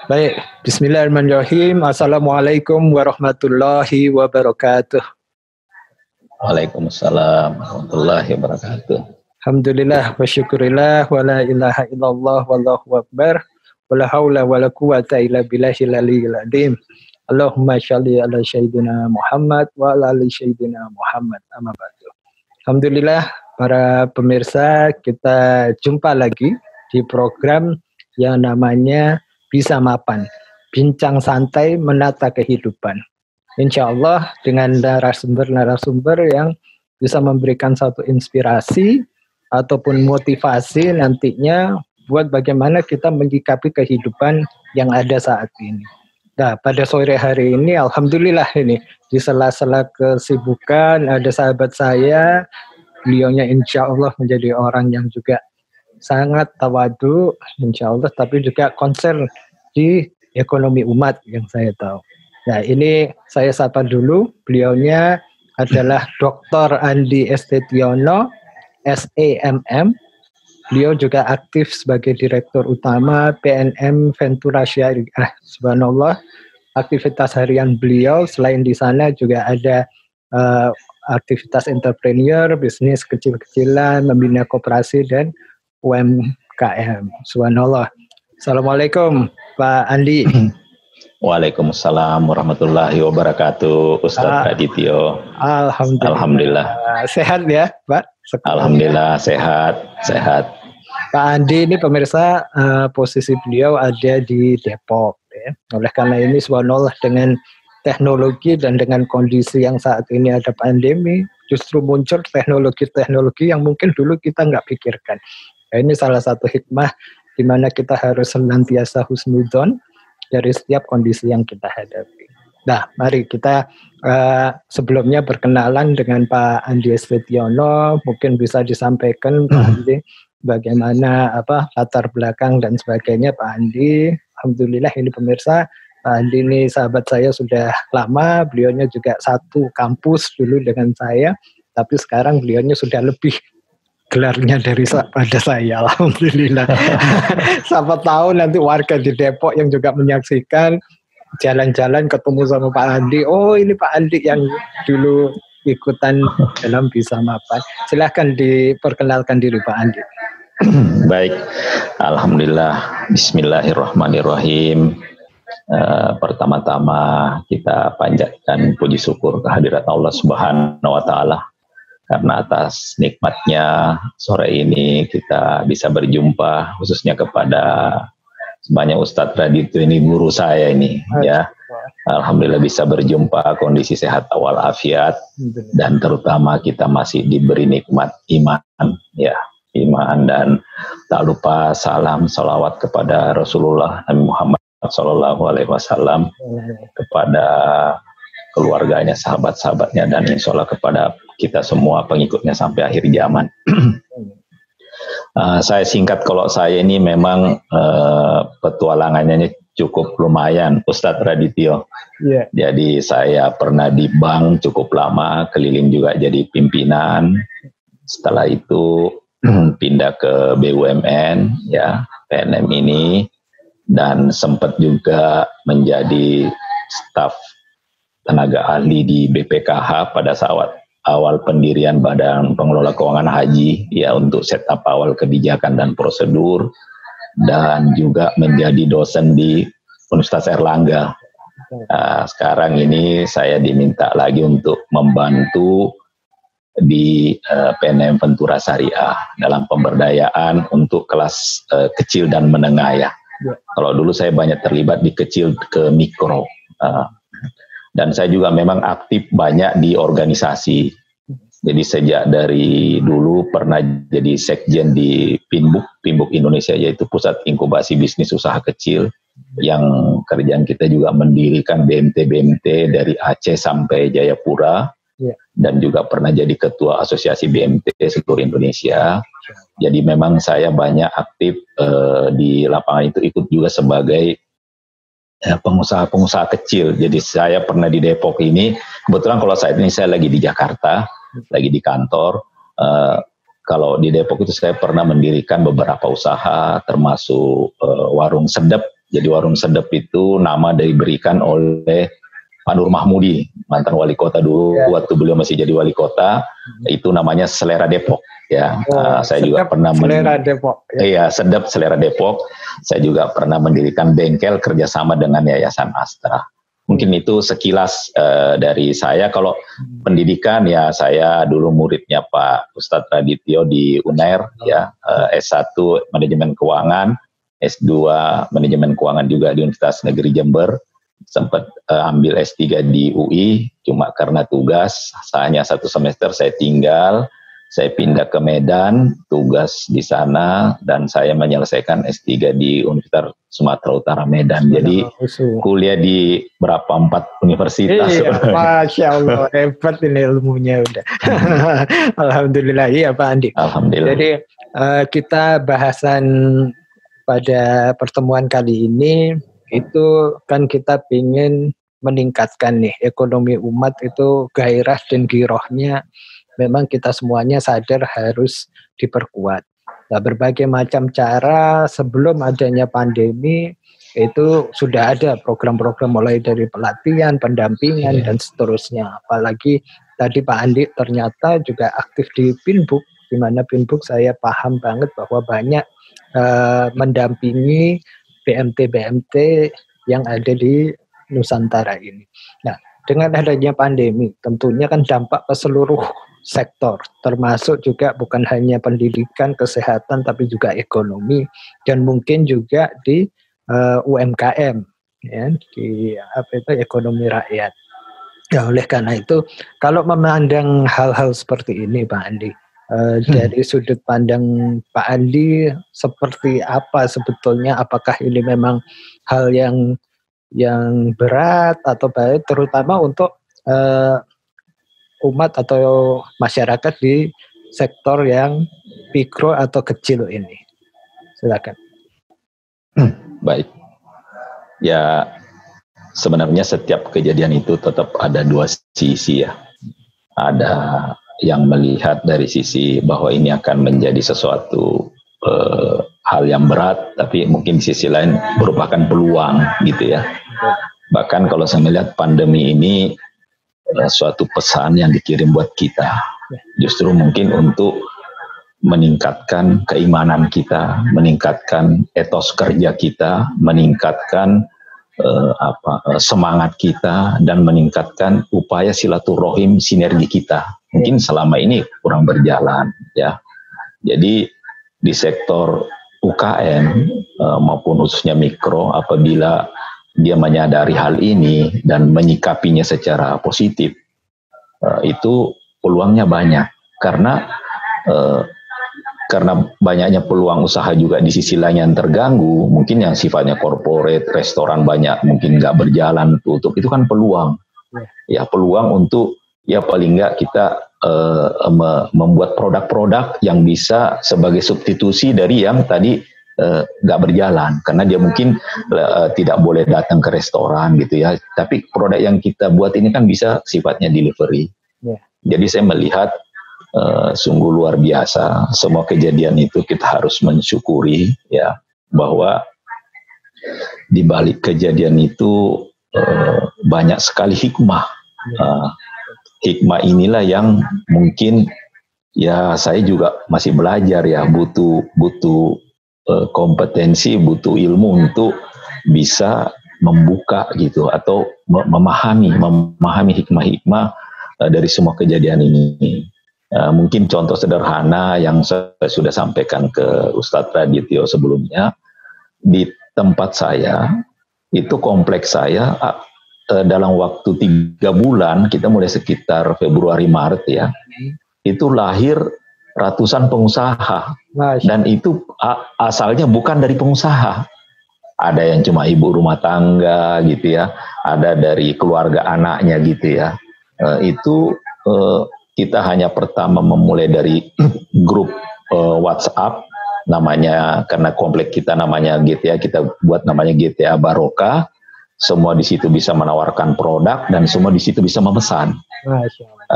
Baik, bismillahirrahmanirrahim. Assalamualaikum warahmatullahi wabarakatuh. Waalaikumsalam warahmatullahi wabarakatuh. Alhamdulillah wa syukurillah wa la ilaha illallah wallahu akbar wa la haula wa la quwata illa billahil aliyyil azim. Allahumma shalli ala sayyidina Muhammad wa ala ali sayyidina Muhammad. Amma ba'du. Alhamdulillah para pemirsa, kita jumpa lagi di program yang namanya Bisa Mapan, bincang santai menata kehidupan. Insya Allah dengan narasumber-narasumber yang bisa memberikan satu inspirasi ataupun motivasi nantinya buat bagaimana kita menyikapi kehidupan yang ada saat ini. Nah, pada sore hari ini alhamdulillah ini di sela-sela kesibukan ada sahabat saya, beliaunya insya Allah menjadi orang yang juga sangat tawadu, insya Allah, tapi juga concern di ekonomi umat yang saya tahu. Nah, ini saya sapa dulu, beliaunya adalah Dr. Andi Estetiono, SEMM. Beliau juga aktif sebagai Direktur Utama PNM Ventura Syariah. Subhanallah, aktivitas harian beliau selain di sana juga ada aktivitas entrepreneur, bisnis kecil-kecilan, membina koperasi dan UMKM. Subhanallah. Assalamualaikum Pak Andi. Waalaikumsalam warahmatullahi wabarakatuh, Ustadz Radityo. Alhamdulillah. Sehat ya Pak? Alhamdulillah sehat. Pak Andi ini pemirsa, posisi beliau ada di Depok ya. Oleh karena ini subhanallah dengan teknologi dan dengan kondisi yang saat ini ada pandemi, justru muncul teknologi-teknologi yang mungkin dulu kita nggak pikirkan. Nah, ini salah satu hikmah di mana kita harus senantiasa husnudzon dari setiap kondisi yang kita hadapi. Nah, mari kita sebelumnya berkenalan dengan Pak Andi Estetiono. Mungkin bisa disampaikan Pak Andi bagaimana latar belakang dan sebagainya Pak Andi. Alhamdulillah ini pemirsa, Pak Andi ini sahabat saya sudah lama. Beliaunya juga satu kampus dulu dengan saya, tapi sekarang beliaunya sudah lebih gelarnya pada saya, alhamdulillah. Siapa tahu nanti warga di Depok yang juga menyaksikan jalan-jalan ketemu sama Pak Andi. Oh, ini Pak Andi yang dulu ikutan dalam Bisa Mapan. Silahkan diperkenalkan diri Pak Andi. Baik, alhamdulillah. Bismillahirrahmanirrahim. Pertama-tama kita panjatkan puji syukur kehadirat Allah Subhanahu wa Ta'ala. Karena atas nikmatnya sore ini kita bisa berjumpa, khususnya kepada sebanyak Ustadz Radityo ini guru saya ini ya. Alhamdulillah bisa berjumpa, kondisi sehat walafiat, dan terutama kita masih diberi nikmat iman ya, iman, dan tak lupa salam salawat kepada Rasulullah Nabi Muhammad SAW, kepada keluarganya, sahabat-sahabatnya, dan insya Allah kepada kita semua pengikutnya sampai akhir zaman. Saya singkat, kalau saya ini memang petualangannya cukup lumayan, Ustadz Radityo. Yeah. Jadi saya pernah di bank cukup lama, keliling juga jadi pimpinan. Setelah itu pindah ke BUMN, ya PNM ini, dan sempat juga menjadi staf tenaga ahli di BPKH pada saat awal pendirian Badan Pengelola Keuangan Haji ya, untuk setup awal kebijakan dan prosedur, dan juga menjadi dosen di Universitas Erlangga. Sekarang ini saya diminta lagi untuk membantu di PNM Ventura Syariah dalam pemberdayaan untuk kelas kecil dan menengah ya. Kalau dulu saya banyak terlibat di kecil ke mikro. Dan saya juga memang aktif banyak di organisasi. Jadi sejak dari dulu pernah jadi sekjen di PINBUK Indonesia, yaitu Pusat Inkubasi Bisnis Usaha Kecil, yang kerjaan kita juga mendirikan BMT dari Aceh sampai Jayapura, dan juga pernah jadi ketua asosiasi BMT seluruh Indonesia. Jadi memang saya banyak aktif di lapangan itu, ikut juga sebagai pengusaha-pengusaha kecil. Jadi saya pernah di Depok ini, kebetulan kalau saat ini saya lagi di Jakarta, lagi di kantor. Kalau di Depok itu saya pernah mendirikan beberapa usaha, termasuk warung sedep Jadi warung sedep itu nama diberikan oleh Pak Nur Mahmudi, mantan wali kota dulu, waktu beliau masih jadi wali kota, itu namanya Selera Depok. Ya, saya juga pernah Selera Depok. Iya, sedep Selera Depok. Saya juga pernah mendirikan bengkel kerjasama dengan Yayasan Astra. Mungkin itu sekilas dari saya. Kalau pendidikan ya saya dulu muridnya Pak Ustadz Radityo di UNER, ya S1 Manajemen Keuangan, S2 Manajemen Keuangan juga di Universitas Negeri Jember. Sempat ambil S3 di UI, cuma karena tugas hanya 1 semester saya tinggal. Saya pindah ke Medan, tugas di sana, dan saya menyelesaikan S3 di Universitas Sumatera Utara Medan. Jadi kuliah di 4 universitas. Iya, Masya Allah, hebat ini ilmunya udah. Alhamdulillah, iya Pak Andi. Alhamdulillah. Jadi kita bahasan pada pertemuan kali ini, itu kan kita ingin meningkatkan nih ekonomi umat itu gairah dan girohnya. Memang kita semuanya sadar harus diperkuat. Nah, berbagai macam cara sebelum adanya pandemi itu sudah ada program-program mulai dari pelatihan, pendampingan, dan seterusnya. Apalagi tadi Pak Andi ternyata juga aktif di Pinbook, di mana Pinbook saya paham banget bahwa banyak mendampingi BMT-BMT yang ada di Nusantara ini. Nah, dengan adanya pandemi, tentunya kan dampak ke seluruh sektor, termasuk juga bukan hanya pendidikan, kesehatan, tapi juga ekonomi, dan mungkin juga di UMKM, ya, di ekonomi rakyat. Ya, oleh karena itu, kalau memandang hal-hal seperti ini, Pak Andi, dari sudut pandang Pak Andi, seperti apa sebetulnya? Apakah ini memang hal yang berat atau baik, terutama untuk umat atau masyarakat di sektor yang mikro atau kecil ini? Silakan. Baik. Ya, sebenarnya setiap kejadian itu tetap ada 2 sisi ya. Ada yang melihat dari sisi bahwa ini akan menjadi sesuatu hal yang berat, tapi mungkin di sisi lain merupakan peluang gitu ya. Bahkan kalau saya melihat pandemi ini suatu pesan yang dikirim buat kita, justru mungkin untuk meningkatkan keimanan kita, meningkatkan etos kerja kita, meningkatkan semangat kita, dan meningkatkan upaya silaturahim sinergi kita. Mungkin selama ini kurang berjalan ya. Jadi di sektor UKM maupun khususnya mikro, apabila dia menyadari hal ini dan menyikapinya secara positif, itu peluangnya banyak. Karena banyaknya peluang usaha juga di sisi lain yang terganggu, mungkin yang sifatnya corporate, restoran banyak mungkin nggak berjalan, tutup, itu kan peluang. Ya, peluang untuk ya paling nggak kita membuat produk-produk yang bisa sebagai substitusi dari yang tadi nggak berjalan, karena dia mungkin tidak boleh datang ke restoran gitu ya, tapi produk yang kita buat ini kan bisa sifatnya delivery. Jadi saya melihat sungguh luar biasa semua kejadian itu. Kita harus mensyukuri ya, bahwa di balik kejadian itu banyak sekali hikmah. Hikmah inilah yang mungkin ya saya juga masih belajar ya, butuh kompetensi, butuh ilmu untuk bisa membuka gitu, atau memahami hikmah-hikmah dari semua kejadian ini. Mungkin contoh sederhana yang saya sudah sampaikan ke Ustadz Radityo sebelumnya, di tempat saya itu, kompleks saya, dalam waktu 3 bulan, kita mulai sekitar Februari Maret ya, itu lahir ratusan pengusaha. Dan itu asalnya bukan dari pengusaha. Ada yang cuma ibu rumah tangga gitu ya, ada dari keluarga anaknya gitu ya. Itu kita hanya pertama memulai dari grup WhatsApp, namanya, karena komplek kita namanya GTA, kita buat namanya GTA Barokah. Semua di situ bisa menawarkan produk dan semua di situ bisa memesan.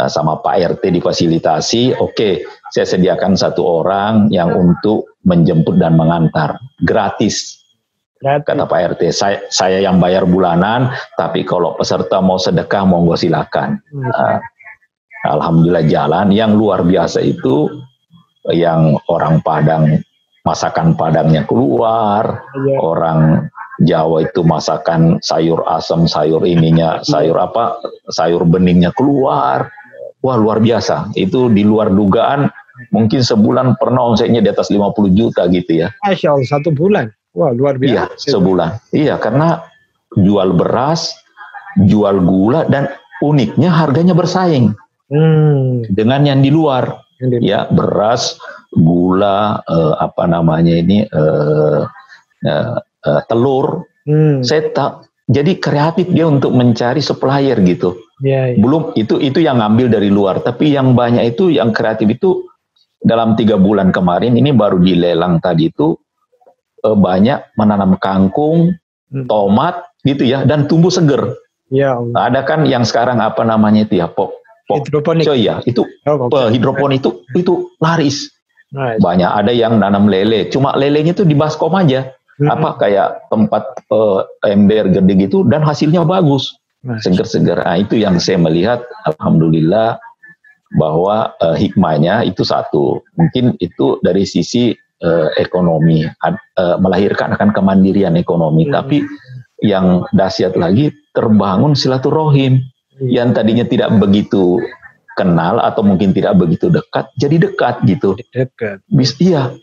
Sama Pak RT difasilitasi, oke, saya sediakan 1 orang yang untuk menjemput dan mengantar, gratis. Kata Pak RT, saya yang bayar bulanan, tapi kalau peserta mau sedekah monggo silakan. Alhamdulillah jalan. Yang luar biasa itu yang orang Padang masakan Padangnya keluar, orang Jawa itu masakan sayur asam, sayur ininya, sayur beningnya keluar. Wah, luar biasa. Itu di luar dugaan. Mungkin sebulan pernah omsetnya di atas 50 juta gitu ya. Masya Allah, 1 bulan. Wah, luar biasa. Iya, sebulan. Iya, karena jual beras, jual gula, dan uniknya harganya bersaing dengan yang di luar. Ya, beras, gula, telur. Jadi kreatif dia untuk mencari supplier gitu. Belum itu yang ngambil dari luar, tapi yang banyak itu yang kreatif itu dalam 3 bulan kemarin ini baru dilelang tadi itu banyak menanam kangkung, tomat gitu ya, dan tumbuh seger. Ya Allah. Ada kan yang sekarang itu ya hidroponik. Ya, itu hidroponik itu laris. Nice. Banyak ada yang nanam lele, cuma lelenya itu di baskom aja. Kayak tempat ember gede gitu, dan hasilnya bagus. Seger-seger. Nah, itu yang saya melihat, alhamdulillah, bahwa hikmahnya itu satu, mungkin itu dari sisi ekonomi, melahirkan akan kemandirian ekonomi, tapi yang dahsyat lagi terbangun silaturahim yang tadinya tidak begitu kenal atau mungkin tidak begitu dekat, jadi dekat gitu. Iya,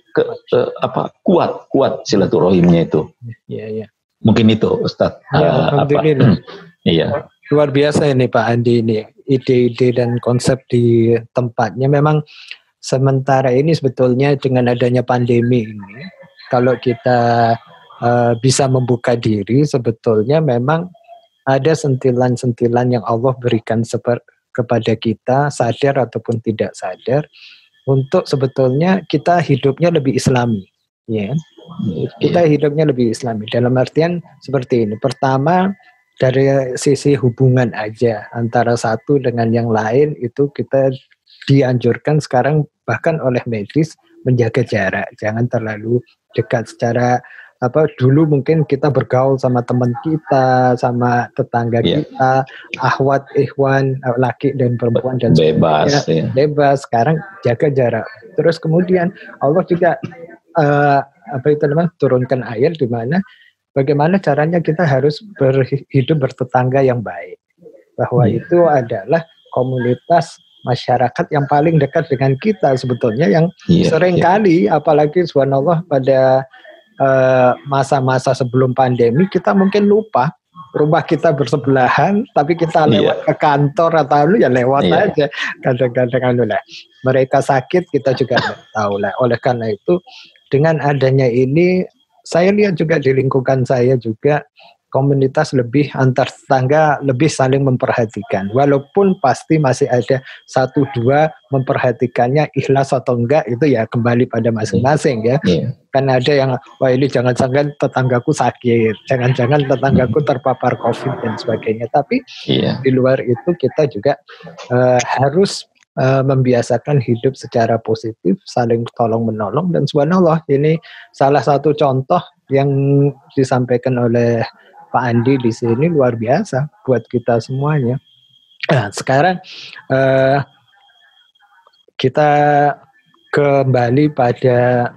kuat silaturahimnya itu. Iya. Mungkin itu, Ustadz. Alhamdulillah. Iya. Luar biasa ini Pak Andi, ini ide-ide dan konsep di tempatnya. Memang sementara ini sebetulnya dengan adanya pandemi ini, kalau kita bisa membuka diri, sebetulnya memang ada sentilan-sentilan yang Allah berikan kepada kita, sadar ataupun tidak sadar, untuk sebetulnya kita hidupnya lebih Islami. Ya. Kita hidupnya lebih Islami. Dalam artian seperti ini. Pertama, dari sisi hubungan aja antara satu dengan yang lain itu kita dianjurkan sekarang bahkan oleh medis menjaga jarak, jangan terlalu dekat. Secara dulu mungkin kita bergaul sama teman kita, sama tetangga kita, akhwat, ikhwan, laki dan perempuan dan bebas. Bebas. Sekarang jaga jarak. Terus kemudian Allah juga turunkan ayat di mana bagaimana caranya kita harus hidup bertetangga yang baik. Bahwa itu adalah komunitas masyarakat yang paling dekat dengan kita sebetulnya, yang seringkali apalagi subhanallah pada masa-masa sebelum pandemi kita mungkin lupa rumah kita bersebelahan, tapi kita lewat ke kantor atau lewat aja. Kadang-kadang mereka sakit kita juga tahu lah. Oleh karena itu dengan adanya ini, saya lihat juga di lingkungan saya juga komunitas lebih antar tetangga lebih saling memperhatikan. Walaupun pasti masih ada 1-2 memperhatikannya ikhlas atau enggak, itu ya kembali pada masing-masing ya. Kan ada yang wah ini jangan-jangan tetanggaku sakit, jangan-jangan tetanggaku terpapar COVID dan sebagainya. Tapi di luar itu kita juga harus membiasakan hidup secara positif, saling tolong-menolong, dan subhanallah ini salah satu contoh yang disampaikan oleh Pak Andi di sini luar biasa buat kita semuanya. Nah, sekarang kita kembali pada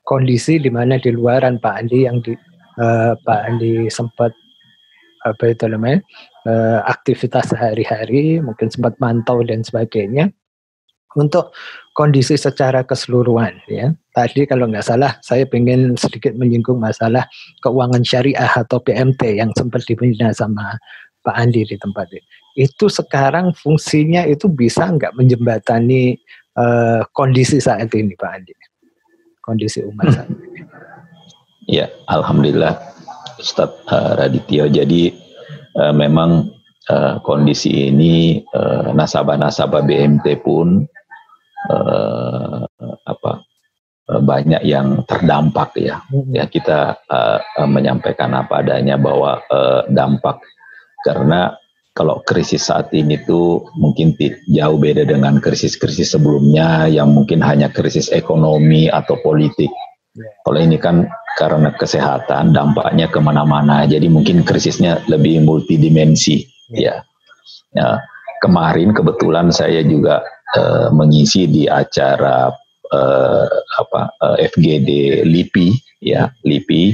kondisi di mana di luaran Pak Andi yang Pak Andi sempat aktivitas sehari-hari, mungkin sempat mantau dan sebagainya. Untuk kondisi secara keseluruhan ya. Tadi kalau nggak salah saya ingin sedikit menyinggung masalah keuangan syariah atau PMT yang sempat dibina sama Pak Andi di tempat ini. Itu sekarang fungsinya itu bisa nggak menjembatani kondisi saat ini Pak Andi? Kondisi umat saat ini. Ya, alhamdulillah Ustadz Radityo. Jadi memang kondisi ini nasabah-nasabah BMT pun banyak yang terdampak ya. Ya kita menyampaikan apa adanya bahwa dampak, karena kalau krisis saat ini tuh mungkin jauh beda dengan krisis-krisis sebelumnya yang mungkin hanya krisis ekonomi atau politik. Kalau ini kan karena kesehatan dampaknya kemana-mana, jadi mungkin krisisnya lebih multidimensi. Ya. Kemarin kebetulan saya juga mengisi di acara FGD LIPI, ya LIPI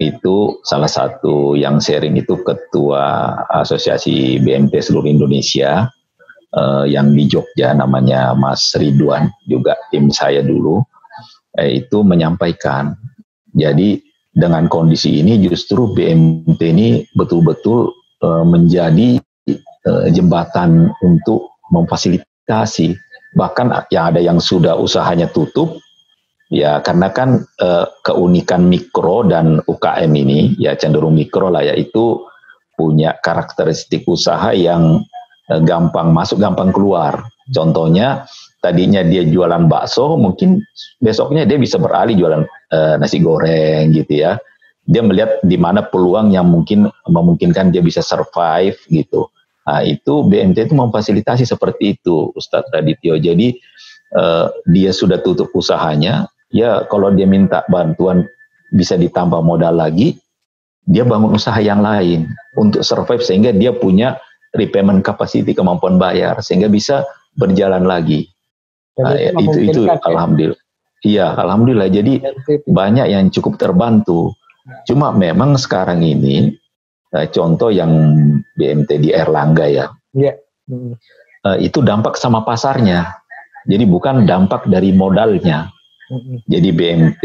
itu salah satu yang sharing itu ketua Asosiasi BMT seluruh Indonesia yang di Jogja namanya Mas Ridwan, juga tim saya dulu, itu menyampaikan. Jadi dengan kondisi ini justru BMT ini betul-betul menjadi jembatan untuk memfasilitasi. Bahkan yang ada yang sudah usahanya tutup, ya karena kan keunikan mikro dan UKM ini, ya cenderung mikro lah ya, itu punya karakteristik usaha yang gampang masuk, gampang keluar. Contohnya, tadinya dia jualan bakso, mungkin besoknya dia bisa beralih jualan nasi goreng gitu ya. Dia melihat di mana peluang yang mungkin memungkinkan dia bisa survive gitu. Nah, itu BMT itu memfasilitasi seperti itu, Ustadz Radityo. Jadi dia sudah tutup usahanya, ya kalau dia minta bantuan bisa ditambah modal lagi, dia bangun usaha yang lain untuk survive sehingga dia punya repayment capacity, kemampuan bayar, sehingga bisa berjalan lagi. Nah, itu alhamdulillah. Iya, alhamdulillah. Jadi banyak yang cukup terbantu. Cuma memang sekarang ini contoh yang BMT di Erlangga ya, itu dampak sama pasarnya. Jadi bukan dampak dari modalnya. Jadi BMT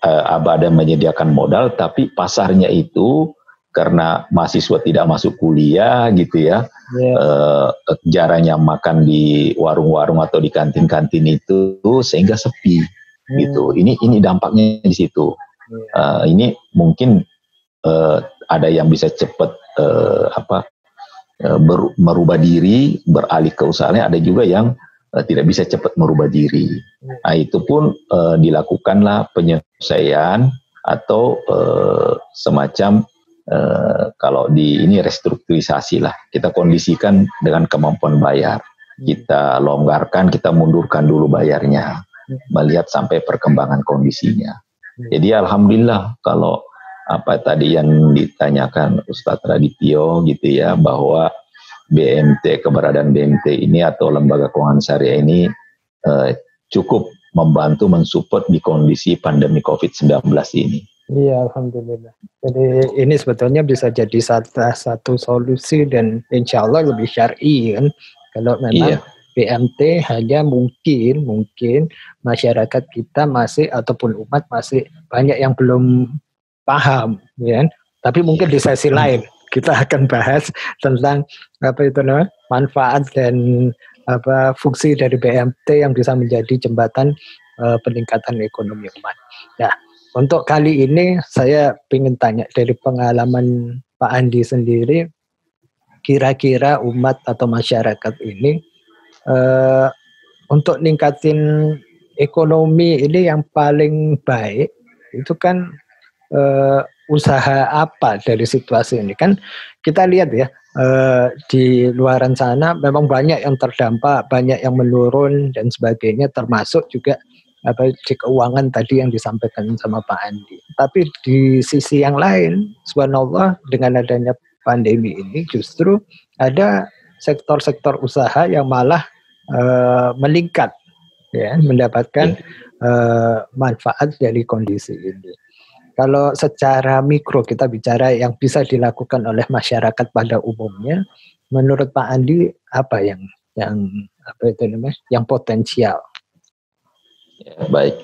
Abada menyediakan modal, tapi pasarnya itu karena mahasiswa tidak masuk kuliah gitu ya, jarangnya makan di warung-warung atau di kantin-kantin itu sehingga sepi gitu. Ini dampaknya di situ. Ini mungkin ada yang bisa cepat merubah diri, beralih ke usahanya, ada juga yang tidak bisa cepat merubah diri. Nah, itu pun dilakukanlah penyelesaian atau semacam kalau di ini restrukturisasi lah. Kita kondisikan dengan kemampuan bayar. Kita longgarkan, kita mundurkan dulu bayarnya, melihat sampai perkembangan kondisinya. Jadi alhamdulillah kalau apa tadi yang ditanyakan Ustadz Radityo gitu ya, bahwa BMT, keberadaan BMT ini atau lembaga keuangan syariah ini cukup membantu mensupport di kondisi pandemi COVID-19 ini. Iya, alhamdulillah. Jadi ini sebetulnya bisa jadi satu solusi dan insya Allah lebih syar'i kan. Kalau memang BMT hanya mungkin masyarakat kita masih ataupun umat masih banyak yang belum paham, ya. Tapi mungkin di sesi lain kita akan bahas tentang manfaat dan fungsi dari BMT yang bisa menjadi jembatan peningkatan ekonomi umat. Nah, untuk kali ini saya ingin tanya dari pengalaman Pak Andi sendiri, kira-kira umat atau masyarakat ini untuk ningkatin ekonomi ini yang paling baik itu kan usaha apa dari situasi ini? Kan kita lihat ya, di luaran sana memang banyak yang terdampak, banyak yang menurun dan sebagainya, termasuk juga di keuangan tadi yang disampaikan sama Pak Andi. Tapi di sisi yang lain, subhanallah, dengan adanya pandemi ini justru ada sektor-sektor usaha yang malah meningkat, ya, mendapatkan manfaat dari kondisi ini. Kalau secara mikro kita bicara yang bisa dilakukan oleh masyarakat pada umumnya, menurut Pak Andi apa yang potensial? Ya, baik,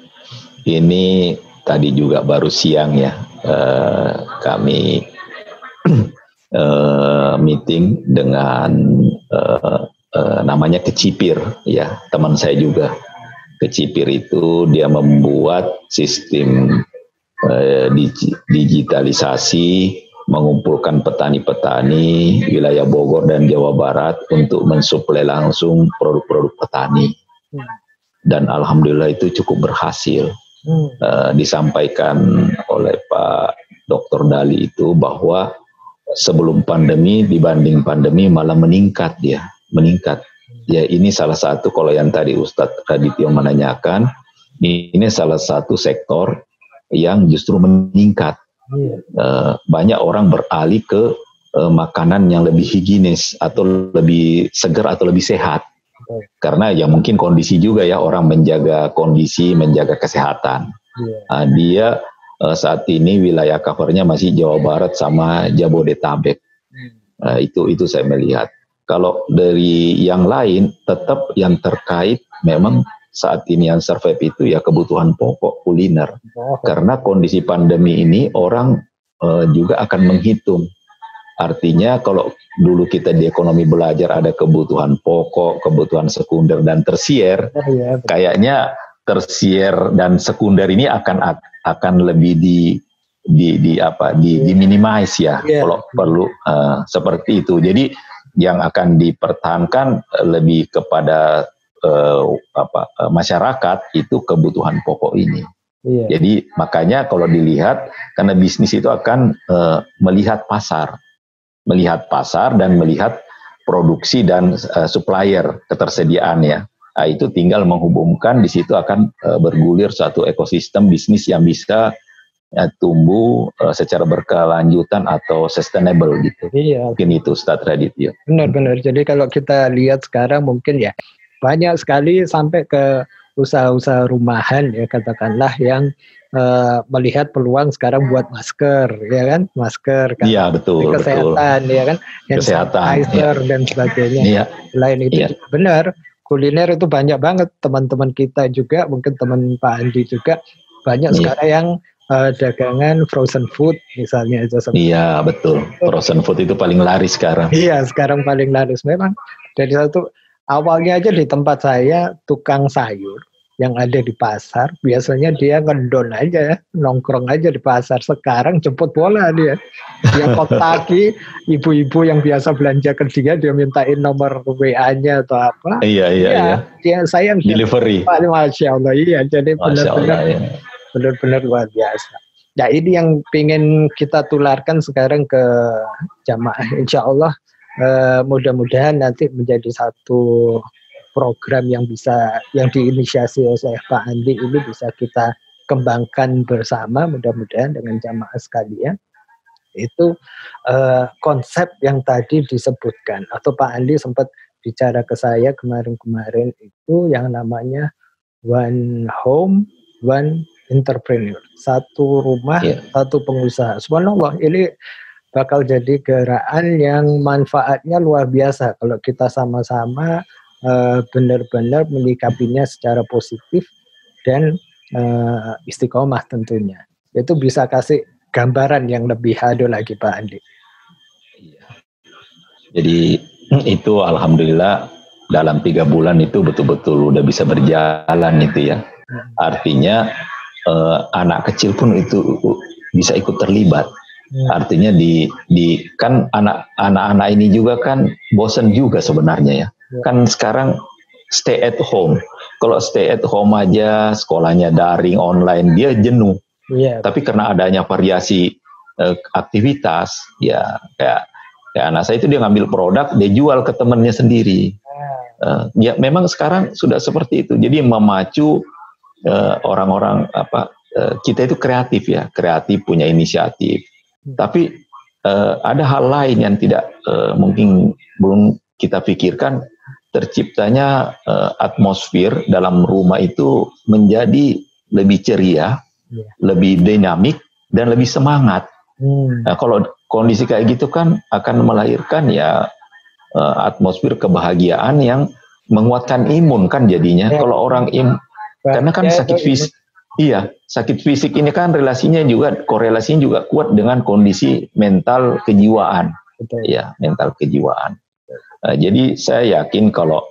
ini tadi juga baru siang ya kami meeting dengan namanya Kecipir ya, teman saya juga. Kecipir itu dia membuat sistem digitalisasi, mengumpulkan petani-petani wilayah Bogor dan Jawa Barat untuk mensuplai langsung produk-produk petani. Dan alhamdulillah itu cukup berhasil. Disampaikan oleh Pak Dr. Dali itu bahwa sebelum pandemi dibanding pandemi malah meningkat. Ya, ini salah satu, kalau yang tadi Ustadz Radityo menanyakan, ini salah satu sektor yang justru meningkat. Banyak orang beralih ke makanan yang lebih higienis atau lebih segar atau lebih sehat. Karena ya mungkin kondisi juga ya, orang menjaga kondisi, menjaga kesehatan. Dia saat ini wilayah covernya masih Jawa Barat sama Jabodetabek. Itu saya melihat. Kalau dari yang lain, tetap yang terkait memang saat ini yang survive itu ya kebutuhan pokok kuliner. Karena kondisi pandemi ini orang juga akan menghitung. Artinya kalau dulu kita di ekonomi belajar ada kebutuhan pokok, kebutuhan sekunder dan tersier, kayaknya tersier dan sekunder ini akan lebih diminimize ya, kalau perlu seperti itu. Jadi yang akan dipertahankan lebih kepada masyarakat itu kebutuhan pokok ini. Jadi makanya kalau dilihat, karena bisnis itu akan melihat pasar dan melihat produksi dan supplier ketersediaannya. Nah, itu tinggal menghubungkan, di situ akan bergulir suatu ekosistem bisnis yang bisa tumbuh secara berkelanjutan atau sustainable gitu. Mungkin itu Ustaz Radityo. Benar-benar. Jadi kalau kita lihat sekarang mungkin ya banyak sekali sampai ke usaha-usaha rumahan ya katakanlah yang melihat peluang sekarang buat masker, ya kan, masker kan, betul, kesehatan, betul. Ya kan, sanitizer dan sebagainya. Selain itu benar, kuliner itu banyak banget teman-teman kita juga, mungkin teman Pak Andi juga banyak sekarang yang dagangan frozen food misalnya itu. Iya betul, frozen food itu paling laris sekarang. Iya sekarang paling laris memang. Dari satu awalnya aja di tempat saya tukang sayur yang ada di pasar, biasanya dia ngedon aja ya, nongkrong aja di pasar. Sekarang jemput bola dia kontaki ibu-ibu yang biasa belanja ke dia mintain nomor WA-nya atau apa. Iya. Dia sayang delivery. Masya Allah, iya. Jadi benar-benar luar biasa. Nah ini yang pengen kita tularkan sekarang ke jamaah. Insya Allah mudah-mudahan nanti menjadi satu program yang diinisiasi oleh Pak Andi ini bisa kita kembangkan bersama, mudah-mudahan dengan jamaah sekalian. Itu konsep yang tadi disebutkan atau Pak Andi sempat bicara ke saya kemarin-kemarin itu yang namanya one home, one entrepreneur. Satu rumah, satu pengusaha. Subhanallah, ini bakal jadi gerakan yang manfaatnya luar biasa kalau kita sama-sama benar-benar menyikapinya secara positif dan istiqomah tentunya. Itu bisa kasih gambaran yang lebih hadir lagi Pak Andi. Jadi itu alhamdulillah dalam 3 bulan itu betul-betul udah bisa berjalan itu ya. Artinya anak kecil pun itu bisa ikut terlibat. Artinya kan anak-anak ini juga kan bosan juga sebenarnya ya. Kan sekarang stay at home. Kalau stay at home aja, sekolahnya daring, online, dia jenuh. Tapi karena adanya variasi aktivitas, ya kayak anak saya itu dia ngambil produk, dia jual ke temannya sendiri. Ya memang sekarang sudah seperti itu. Jadi memacu orang-orang kita itu kreatif ya, kreatif punya inisiatif. Tapi ada hal lain yang tidak mungkin belum kita pikirkan. Terciptanya atmosfer dalam rumah itu menjadi lebih ceria, lebih dinamik dan lebih semangat. Nah, kalau kondisi kayak gitu kan akan melahirkan ya atmosfer kebahagiaan yang menguatkan imun kan jadinya. Kalau orang karena kan sakit fisik, sakit fisik ini kan korelasinya juga kuat dengan kondisi mental kejiwaan. Ya, mental kejiwaan. Jadi saya yakin kalau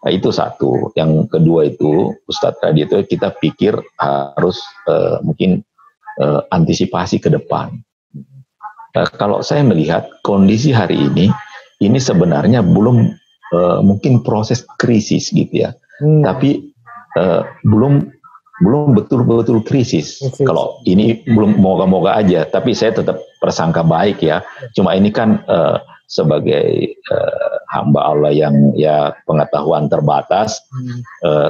itu satu. Yang kedua itu Ustadz tadi itu kita pikir harus mungkin antisipasi ke depan. Kalau saya melihat kondisi hari ini sebenarnya belum mungkin proses krisis gitu ya. Tapi belum betul-betul krisis. Kalau ini belum moga-moga aja. Tapi saya tetap persangka baik ya. Cuma ini kan sebagai hamba Allah yang ya pengetahuan terbatas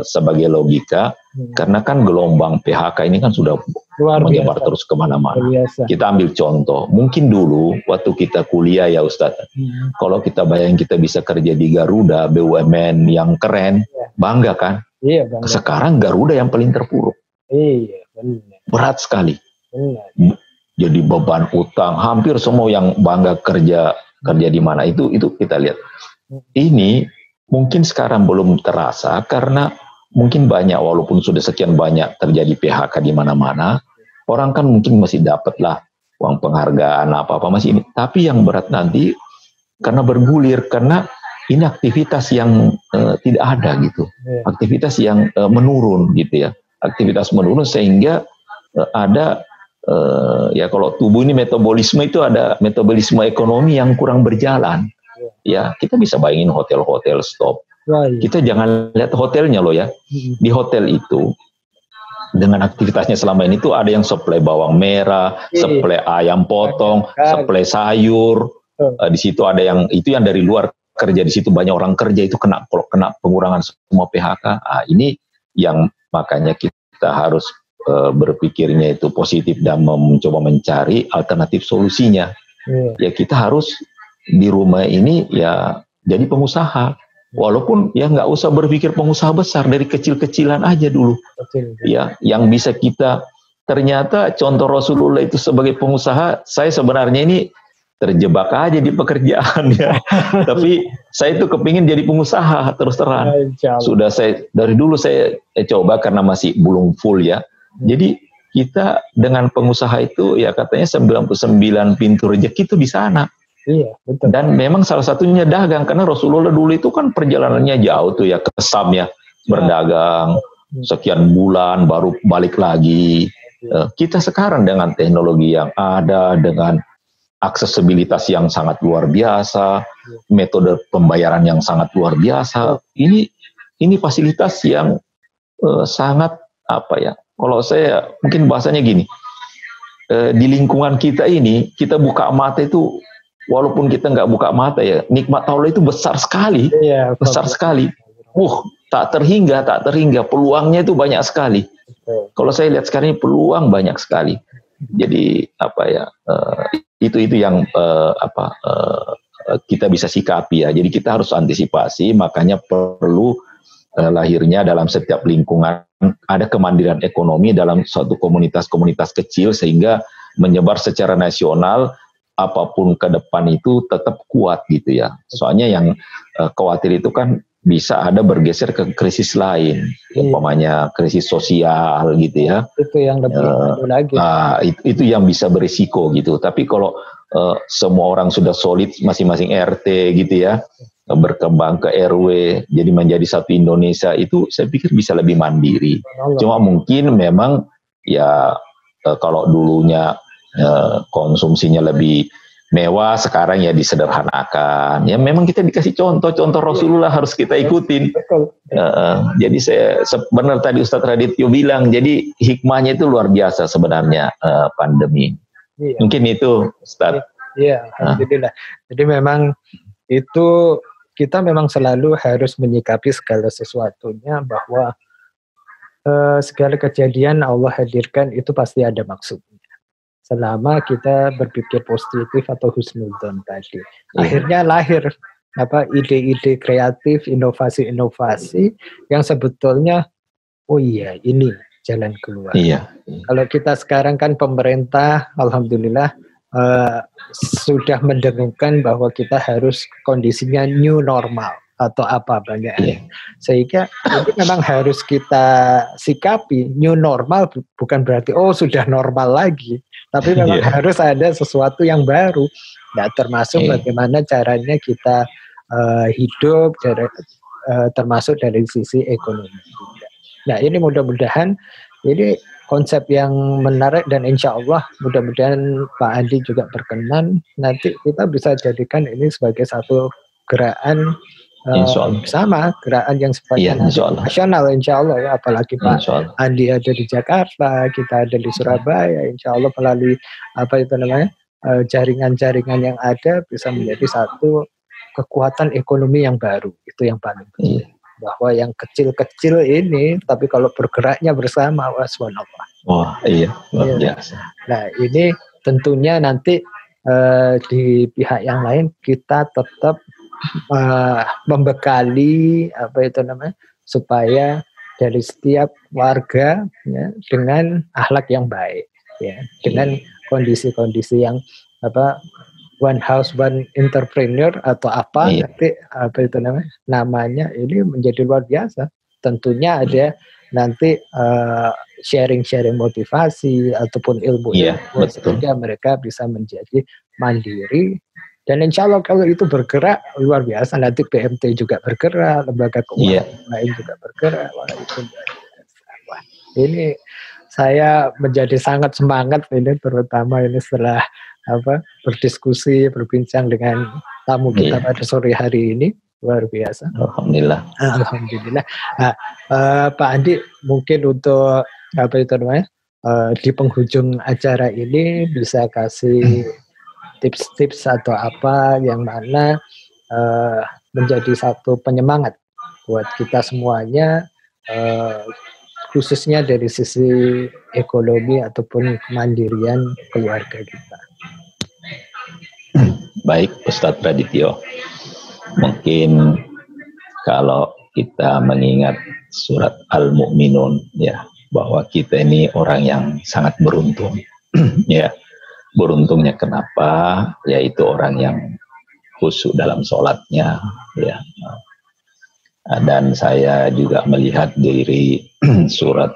sebagai logika, karena kan gelombang PHK ini kan sudah menyebar terus kemana-mana. Kita ambil contoh, mungkin dulu waktu kita kuliah ya Ustadz, kalau kita bayangin kita bisa kerja di Garuda, BUMN yang keren, bangga kan? Iya, bangga. Sekarang Garuda yang paling terpuruk. Iya, benar. Berat sekali. Benar. Jadi beban utang, hampir semua yang bangga kerja di mana itu kita lihat. Ini mungkin sekarang belum terasa karena mungkin banyak, walaupun sudah sekian banyak terjadi PHK di mana-mana, orang kan mungkin masih dapat lah uang penghargaan apa-apa masih ini. Tapi yang berat nanti karena bergulir, karena ini aktivitas yang tidak ada gitu, aktivitas yang menurun gitu ya, aktivitas menurun sehingga ada ya kalau tubuh ini metabolisme itu ada metabolisme ekonomi yang kurang berjalan. Ya kita bisa bayangin hotel-hotel stop. Kita jangan lihat hotelnya loh ya. Di hotel itu dengan aktivitasnya selama ini tuh ada yang supply bawang merah, supply ayam potong, supply sayur. Di situ ada yang itu yang dari luar kerja di situ, banyak orang kerja itu kena pengurangan semua PHK. Ini yang makanya kita harus berpikirnya itu positif dan mencoba mencari alternatif solusinya. Ya kita harus di rumah ini ya jadi pengusaha. Walaupun ya nggak usah berpikir pengusaha besar, dari kecil-kecilan aja dulu. Ya, yang bisa kita, ternyata contoh Rasulullah itu sebagai pengusaha, saya sebenarnya ini terjebak aja di pekerjaan ya. Tapi saya itu kepingin jadi pengusaha terus terang. Sudah saya dari dulu saya coba karena masih belum full ya. Jadi kita dengan pengusaha itu ya katanya 99 pintu rezeki itu di sana. Iya, betul. Dan memang salah satunya dagang, karena Rasulullah dulu itu kan perjalanannya jauh tuh ya ke Syam ya, berdagang sekian bulan baru balik lagi. Kita sekarang dengan teknologi yang ada, dengan aksesibilitas yang sangat luar biasa, metode pembayaran yang sangat luar biasa, ini fasilitas yang sangat apa ya? Kalau saya mungkin bahasanya gini, di lingkungan kita ini kita buka mata itu. Walaupun kita nggak buka mata ya, nikmat Allah itu besar sekali, besar sekali. Tak terhingga, peluangnya itu banyak sekali. Kalau saya lihat sekarang ini peluang banyak sekali. Jadi apa ya, itu yang kita bisa sikapi ya. Jadi kita harus antisipasi, makanya perlu lahirnya dalam setiap lingkungan ada kemandirian ekonomi dalam suatu komunitas-komunitas kecil sehingga menyebar secara nasional. Apapun ke depan itu tetap kuat gitu ya. Soalnya yang khawatir itu kan bisa ada bergeser ke krisis lain, umpamanya krisis sosial gitu ya. Itu yang lebih lagi. Itu yang bisa berisiko gitu. Tapi kalau semua orang sudah solid masing-masing RT gitu ya, berkembang ke RW, jadi menjadi satu Indonesia, itu saya pikir bisa lebih mandiri. Cuma mungkin memang ya kalau dulunya konsumsinya lebih mewah, sekarang ya disederhanakan. Ya memang kita dikasih contoh Rasulullah harus kita ikutin. Jadi saya benar tadi Ustadz Radityo bilang, jadi hikmahnya itu luar biasa sebenarnya pandemi. Mungkin itu Ustadz. Iya, alhamdulillah. Jadi memang itu kita memang selalu harus menyikapi segala sesuatunya bahwa segala kejadian Allah hadirkan itu pasti ada maksudnya. Selama kita berpikir positif atau husnudzon tadi, akhirnya lahir ide-ide kreatif, inovasi-inovasi yang sebetulnya ini jalan keluar. Kalau kita sekarang kan pemerintah, alhamdulillah sudah mendengungkan bahwa kita harus kondisinya new normal atau apa banyak. Sehingga ini memang harus kita sikapi. New normal bukan berarti sudah normal lagi, tapi memang harus ada sesuatu yang baru. Nah, termasuk bagaimana caranya kita hidup, termasuk dari sisi ekonomi juga. Nah, ini mudah-mudahan ini konsep yang menarik dan insya Allah mudah-mudahan Pak Andi juga berkenan. Nanti kita bisa jadikan ini sebagai satu gerakan bersama, gerakan yang sifatnya nasional insya Allah ya, apalagi Pak Andi ada di Jakarta, kita ada di Surabaya, insya Allah melalui jaringan-jaringan yang ada bisa menjadi satu kekuatan ekonomi yang baru, itu yang paling penting. bahwa yang kecil-kecil ini, tapi kalau bergeraknya bersama, wah subhanallah. Wah iya, luar biasa. Nah ini tentunya nanti di pihak yang lain kita tetap membekali supaya dari setiap warga ya, dengan akhlak yang baik, ya, dengan kondisi-kondisi yang one house one entrepreneur atau nanti namanya ini menjadi luar biasa. Tentunya ada nanti sharing motivasi ataupun ilmu sehingga mereka bisa menjadi mandiri. Dan insya Allah kalau itu bergerak luar biasa, nanti BMT juga bergerak, lembaga keuangan lain juga bergerak. Wah, itu luar biasa. Wah, ini saya menjadi sangat semangat ini, terutama ini setelah berdiskusi, berbincang dengan tamu kita pada sore hari ini, luar biasa. Alhamdulillah. Nah, Pak Andi, mungkin untuk di penghujung acara ini bisa kasih tips-tips atau apa yang mana menjadi satu penyemangat buat kita semuanya, khususnya dari sisi ekonomi ataupun kemandirian keluarga kita. Baik, Ustadz Radityo. Mungkin kalau kita mengingat surat Al-Mu'minun, ya, bahwa kita ini orang yang sangat beruntung, ya. Beruntungnya kenapa? Yaitu orang yang khusyuk dalam sholatnya, ya. Dan saya juga melihat dari surat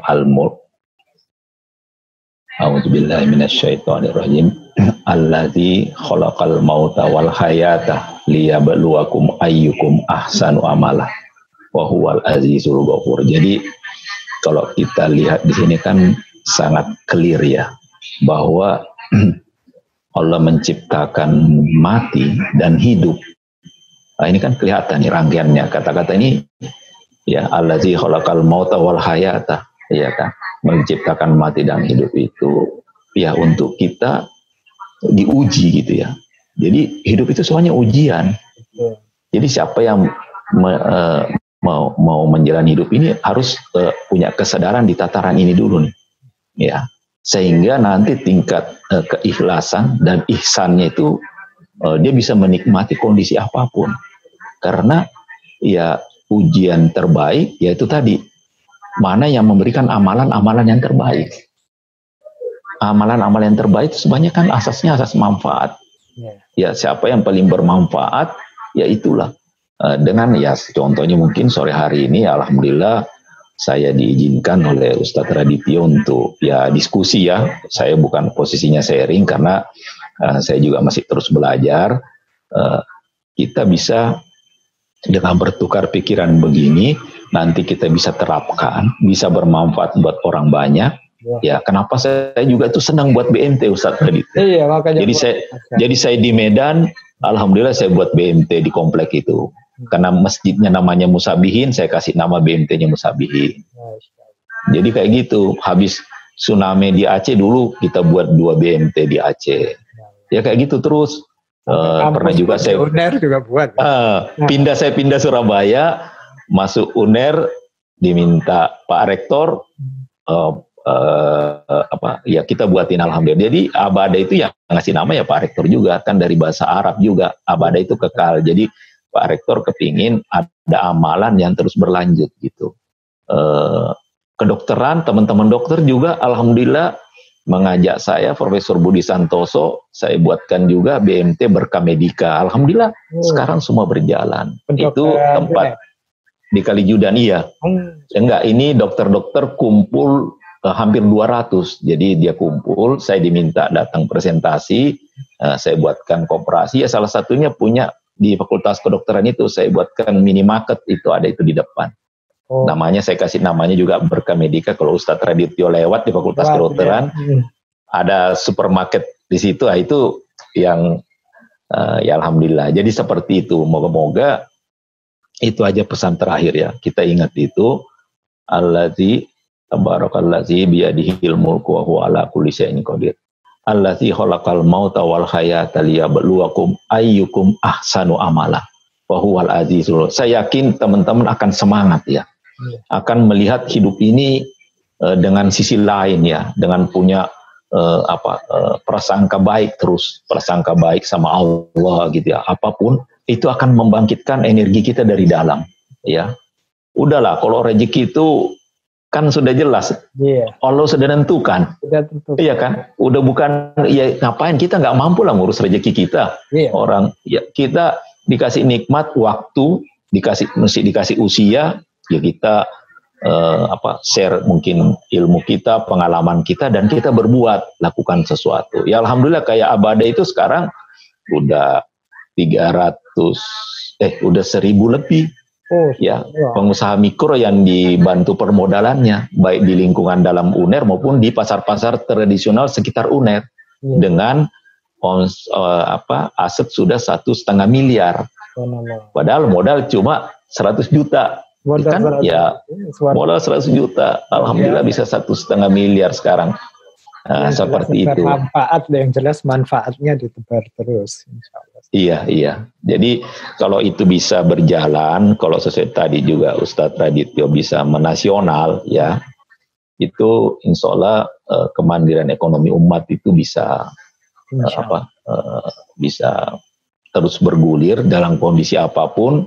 Al-Mulk. A'udzubillahi minasyaitonirrajim. Allazi khalaqal mauta wal hayata liyabluwakum ayyukum ahsanu amala wa huwal azizul ghafur. Jadi kalau kita lihat di sini kan sangat clear ya, bahwa Allah menciptakan mati dan hidup. Nah, ini kan kelihatan nih rangkaiannya. Kata-kata ini ya, allazi khalaqal mauta wal hayata, ya kan, menciptakan mati dan hidup itu ya untuk kita diuji gitu ya. Jadi hidup itu semuanya ujian. Jadi siapa yang mau menjalani hidup ini harus punya kesadaran di tataran ini dulu nih, ya. Sehingga nanti tingkat keikhlasan dan ihsannya itu dia bisa menikmati kondisi apapun. Karena ya ujian terbaik yaitu tadi, mana yang memberikan amalan-amalan yang terbaik. Amalan-amalan yang terbaik sebenarnya kan asasnya asas manfaat. Ya siapa yang paling bermanfaat, ya itulah. Dengan ya contohnya mungkin sore hari ini alhamdulillah saya diizinkan oleh Ustadz Radityo untuk ya diskusi ya. Saya bukan posisinya sharing karena saya juga masih terus belajar. Kita bisa dengan bertukar pikiran begini, nanti kita bisa terapkan, bisa bermanfaat buat orang banyak. Ya, kenapa saya juga tuh senang buat BMT Ustadz Radityo. Iya, makanya. Jadi saya di Medan, alhamdulillah saya buat BMT di komplek itu. Karena masjidnya namanya Musabihin, saya kasih nama BMT-nya Musabihin. Jadi kayak gitu. Habis tsunami di Aceh dulu kita buat 2 BMT di Aceh. Ya kayak gitu terus. Pernah juga saya UNER juga buat. Saya pindah Surabaya, masuk UNER, diminta Pak Rektor ya kita buatin alhamdulillah. Jadi Abada itu yang ngasih nama ya Pak Rektor juga, kan dari bahasa Arab juga. Abada itu kekal. Jadi Pak Rektor kepingin ada amalan yang terus berlanjut gitu. Kedokteran, teman-teman dokter juga alhamdulillah mengajak saya, Profesor Budi Santoso, saya buatkan juga BMT Berkah Medika. Alhamdulillah sekarang semua berjalan. Itu tempat di Kalijudan, iya. Enggak, ini dokter-dokter kumpul hampir 200. Jadi dia kumpul, saya diminta datang presentasi, saya buatkan koperasi. Ya salah satunya punya di Fakultas Kedokteran itu, saya buatkan minimarket itu ada itu di depan. Namanya saya kasih namanya juga Berkah Medika. Kalau Ustadz Radityo lewat di Fakultas Kedokteran, ada supermarket di situ. Itu yang ya alhamdulillah. Jadi seperti itu. Moga-moga itu aja pesan terakhir ya. Kita ingat itu. Allazi tabarakalladzi biyadihil mulku wa huwa ala kulli syai'in qadir. Allazi khalaqal mauta wal hayata liyabluwakum ayyukum ahsanu amala wa huwal azizul. Saya yakin teman-teman akan semangat ya. Akan melihat hidup ini dengan sisi lain ya, dengan punya prasangka baik terus, prasangka baik sama Allah gitu ya. Apapun itu akan membangkitkan energi kita dari dalam ya. Udahlah, kalau rezeki itu kan sudah jelas, Allah sudah tentukan, iya kan? Udah bukan, ya ngapain kita nggak mampu lah ngurus rezeki kita. Orang, ya kita dikasih nikmat waktu, mesti dikasih usia, ya kita share mungkin ilmu kita, pengalaman kita, dan kita berbuat, lakukan sesuatu. Ya alhamdulillah kayak Abada itu sekarang udah 1000 lebih. Ya, pengusaha mikro yang dibantu permodalannya, baik di lingkungan dalam UNER maupun di pasar-pasar tradisional sekitar UNER, dengan aset sudah 1,5 miliar. Padahal modal cuma 100 juta. Modal 100 juta. Alhamdulillah bisa 1,5 miliar sekarang. Nah, seperti itu. Manfaat yang jelas, manfaatnya ditebar terus. Iya. Jadi kalau itu bisa berjalan, kalau sesuai tadi juga Ustadz Radityo bisa menasional, ya, itu insya Allah kemandirian ekonomi umat itu bisa bisa terus bergulir dalam kondisi apapun,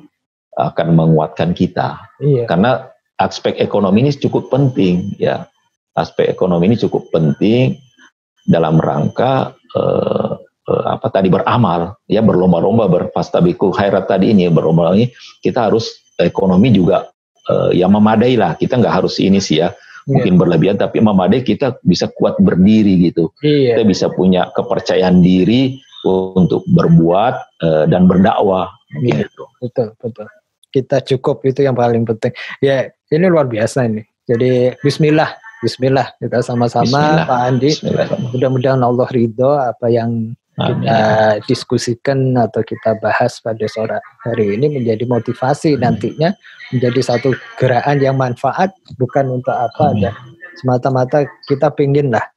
akan menguatkan kita. Karena aspek ekonomi ini cukup penting, ya. Aspek ekonomi ini cukup penting dalam rangka beramal, ya, berlomba-lomba, berfastabiqul khairat tadi ini, berlomba ini kita harus ekonomi juga yang memadai lah. Kita nggak harus ini sih ya, mungkin berlebihan, tapi memadai, kita bisa kuat berdiri gitu. Kita bisa punya kepercayaan diri untuk berbuat dan berdakwah. Gitu. Betul. Kita cukup, itu yang paling penting. Ya, ini luar biasa ini. Jadi Bismillah kita sama-sama, Pak Andi. Mudah-mudahan Allah ridho apa yang kita diskusikan atau kita bahas pada sore hari ini menjadi motivasi nantinya, menjadi satu gerakan yang manfaat, bukan untuk apa aja. Semata-mata kita pinginlah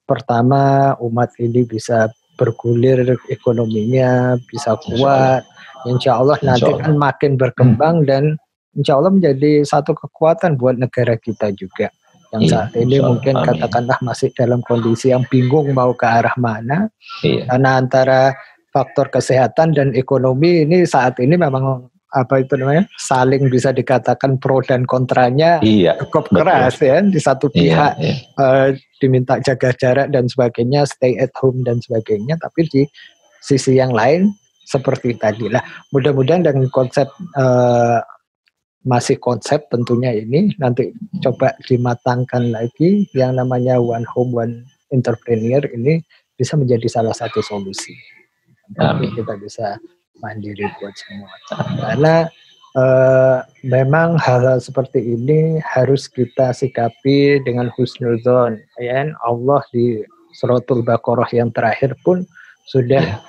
pertama umat ini bisa bergulir ekonominya, bisa kuat. Insya Allah nanti kan makin berkembang dan insya Allah menjadi satu kekuatan buat negara kita juga. Yang saat ini mungkin katakanlah masih dalam kondisi yang bingung mau ke arah mana, karena antara faktor kesehatan dan ekonomi ini saat ini memang saling bisa dikatakan pro dan kontranya cukup keras ya. Di satu pihak diminta jaga jarak dan sebagainya, stay at home dan sebagainya, tapi di sisi yang lain seperti tadi lah. Mudah-mudahan dengan konsep masih konsep tentunya ini nanti coba dimatangkan lagi, yang namanya one home one entrepreneur ini bisa menjadi salah satu solusi. Amin. Kita bisa mandiri buat semua. Karena memang hal-hal seperti ini harus kita sikapi dengan husnuzon. Ya, Allah di Suratul Baqarah yang terakhir pun sudah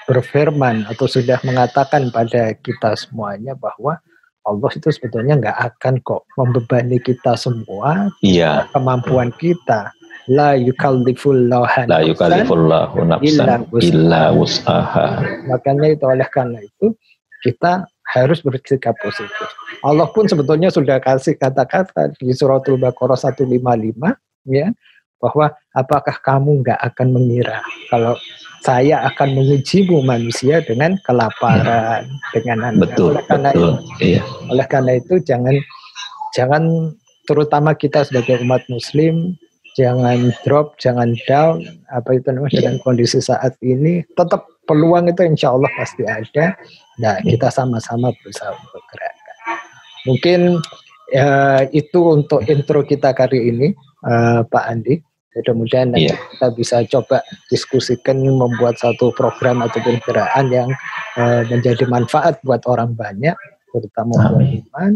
berfirman atau sudah mengatakan pada kita semuanya bahwa Allah itu sebetulnya nggak akan kok membebani kita semua, kemampuan kita. La yukallifullahu nafsan illa wus'aha. Makanya itu, oleh karena itu kita harus bersikap positif. Allah pun sebetulnya sudah kasih kata-kata di Suratul Baqarah 155, ya, bahwa apakah kamu nggak akan mengira kalau saya akan mengujimu manusia dengan kelaparan, dengan anak. Oleh karena itu jangan terutama kita sebagai umat Muslim jangan drop, jangan down, dengan kondisi saat ini. Tetap peluang itu insya Allah pasti ada. Nah, kita sama-sama berusaha untuk bergerak. Mungkin itu untuk intro kita kali ini, Pak Andi. Mudah-mudahan kita bisa coba diskusikan membuat satu program ataupun gerakan yang menjadi manfaat buat orang banyak, terutama buat iman.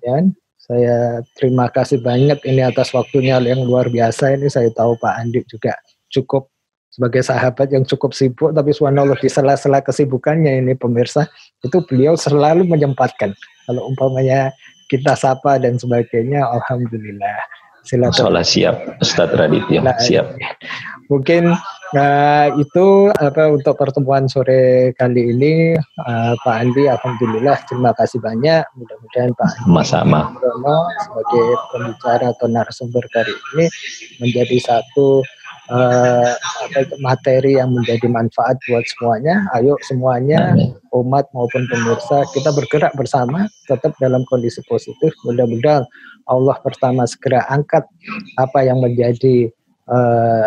Dan saya terima kasih banyak ini atas waktunya yang luar biasa ini. Saya tahu Pak Andi juga cukup sebagai sahabat yang cukup sibuk, tapi subhanallah di sela-sela kesibukannya ini pemirsa, itu beliau selalu menyempatkan. Kalau umpamanya kita sapa dan sebagainya, alhamdulillah. Silakan. Siap, Ustadz Radityo. Siap. Mungkin Nah, itu untuk pertemuan sore kali ini, Pak Andi, alhamdulillah terima kasih banyak. Mudah-mudahan Pak Andi sama-sama sebagai pembicara atau narasumber kali ini menjadi satu materi yang menjadi manfaat buat semuanya. Ayo semuanya, umat maupun pemirsa, kita bergerak bersama, tetap dalam kondisi positif. Mudah-mudahan Allah pertama segera angkat apa yang menjadi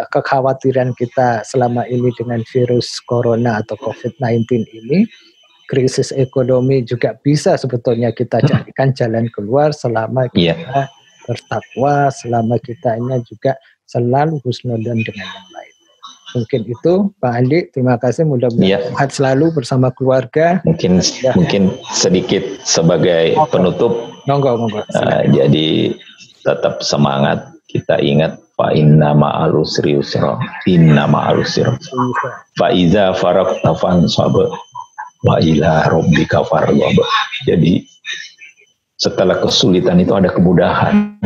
kekhawatiran kita selama ini dengan virus corona atau COVID-19 ini. Krisis ekonomi juga bisa sebetulnya kita carikan jalan keluar selama kita bertakwa, selama kita ini juga selalu husnudzon dengan yang lain. Mungkin itu Pak Andi, terima kasih, mudah-mudahan sehat selalu bersama keluarga. Mungkin sedikit sebagai penutup. Monggo. Jadi tetap semangat, kita ingat fa inna ma'al usri yusra, inna ma'al usri fa iza faraqta fansab wa ila rabbika farghab. Jadi setelah kesulitan itu ada kemudahan.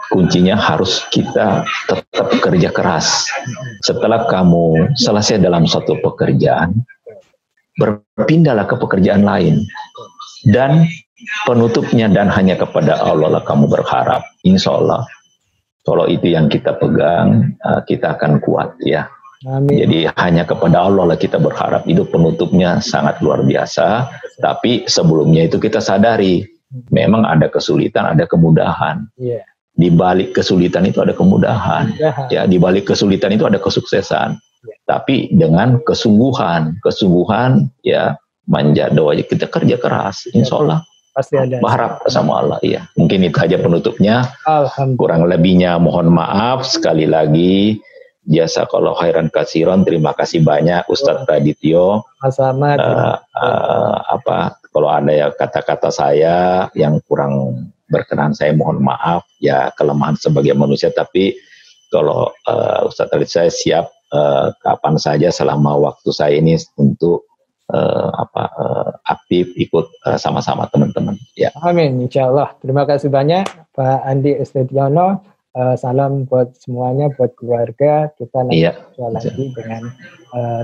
Kuncinya harus kita tetap kerja keras. Setelah kamu selesai dalam suatu pekerjaan, berpindahlah ke pekerjaan lain. Dan penutupnya, dan hanya kepada Allah lah kamu berharap. Insya Allah, kalau itu yang kita pegang, kita akan kuat ya. Amin. Jadi hanya kepada Allah lah kita berharap. Itu penutupnya sangat luar biasa. Tapi sebelumnya itu kita sadari, memang ada kesulitan, ada kemudahan. Di balik kesulitan itu ada kemudahan. Ya, di balik kesulitan itu ada kesuksesan. Tapi dengan kesungguhan ya, manja doa, kita kerja keras, insya Allah pasti ada. Berharap sama Allah. Ya, mungkin itu aja penutupnya. Kurang lebihnya mohon maaf. Sekali lagi, jazakallahu khairan katsiran. Terima kasih banyak Ustadz Radityo. Kalau ada ya kata-kata saya yang kurang berkenan, saya mohon maaf, ya kelemahan sebagai manusia. Tapi kalau Ustadz Radityo, saya siap kapan saja selama waktu saya ini untuk aktif ikut sama-sama teman-teman. Ya. Amin, insya Allah. Terima kasih banyak Pak Andi Estetiono. Salam buat semuanya, buat keluarga. Kita nanti lagi dengan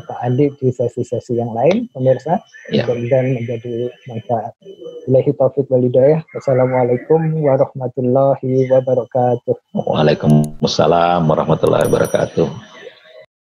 Pak Andi di sesi-sesi yang lain, pemirsa. Dan menjadi manfaat. Billahi taufiq wal hidayah. Wassalamualaikum warahmatullahi wabarakatuh. Waalaikumsalam warahmatullahi wabarakatuh.